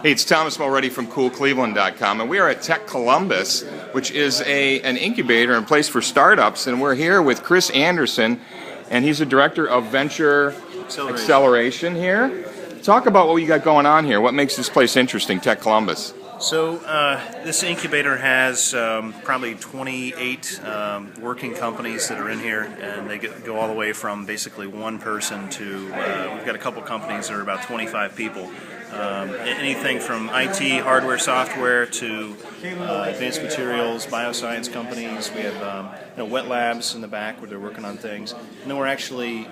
Hey, it's Thomas Mulready from CoolCleveland.com, and we are at TechColumbus, which is an incubator and place for startups, and we're here with Chris Anderson, and he's the Director of Venture Acceleration here. Talk about what you got going on here. What makes this place interesting, TechColumbus? So this incubator has probably 28 working companies that are in here, and they go all the way from basically one person to, we've got a couple companies that are about 25 people. Anything from IT, hardware, software, to advanced materials, bioscience companies. We have wet labs in the back where they're working on things. And then we're actually,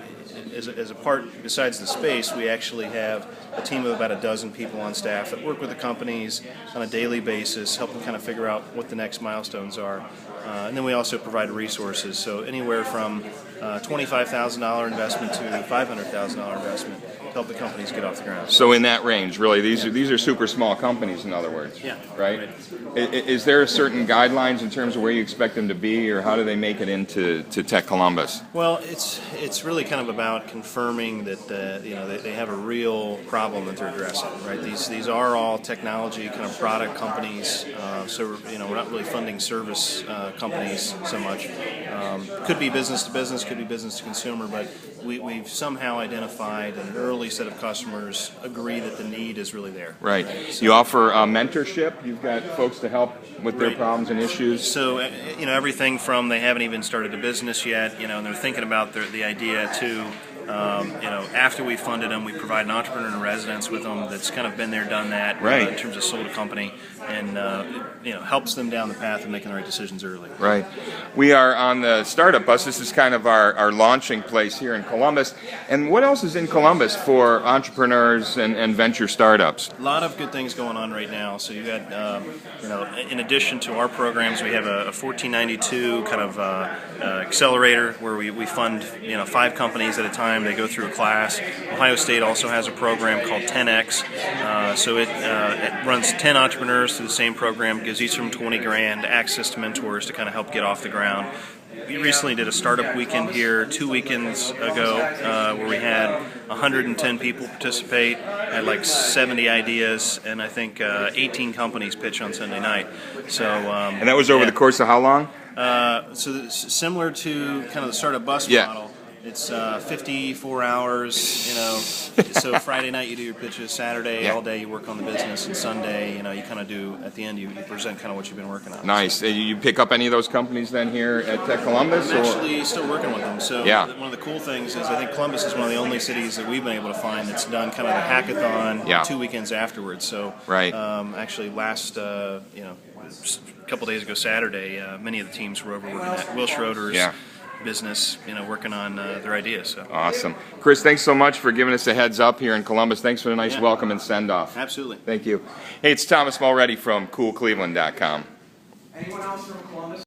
as a part, besides the space, we actually have a team of about a dozen people on staff that work with the companies on a daily basis, help them kind of figure out what the next milestones are. And then we also provide resources, so anywhere from $25,000 investment to $500,000 investment to help the companies get off the ground. So in that range, really, these are super small companies, in other words. Yeah. Right? Is there certain guidelines in terms of where you expect them to be, or how do they make it into TechColumbus? Well, it's really kind of about confirming that they have a real problem that they're addressing. Right? These are all technology kind of product companies, so we're not really funding service companies so much. Could be business to business, could be business to consumer, but we've somehow identified an early set of customers agree that the need is really there. Right. So, you offer mentorship. You've got folks to help with their problems and issues. So everything from they haven't even started a business yet, and they're thinking about the idea to. After we funded them, we provide an entrepreneur in residence with them that's kind of been there, done that, right. In terms of sold a company, and helps them down the path of making the right decisions early. Right. We are on the Startup Bus. This is kind of our launching place here in Columbus. And what else is in Columbus for entrepreneurs and venture startups? A lot of good things going on right now. So you got, in addition to our programs, we have a 1492 kind of accelerator where we fund 5 companies at a time. They go through a class. Ohio State also has a program called 10X. So it runs 10 entrepreneurs through the same program, gives each of them 20 grand, access to mentors to kind of help get off the ground. We recently did a startup weekend here 2 weekends ago where we had 110 people participate, had like 70 ideas, and I think 18 companies pitch on Sunday night. So and that was over the course of how long? So similar to kind of the startup bus model. It's 54 hours, so Friday night you do your pitches, Saturday all day you work on the business, and Sunday, you kind of do, at the end you present kind of what you've been working on. Nice. So. You pick up any of those companies then here at TechColumbus? I'm actually still working with them. So one of the cool things is I think Columbus is one of the only cities that we've been able to find that's done kind of a hackathon 2 weekends afterwards. So actually last, a couple days ago Saturday, many of the teams were over working at Will Schroeder's business, working on their ideas. So. Awesome. Chris, thanks so much for giving us a heads up here in Columbus. Thanks for the nice welcome and send-off. Absolutely. Thank you. Hey, it's Thomas Mulready from CoolCleveland.com. Anyone else from Columbus?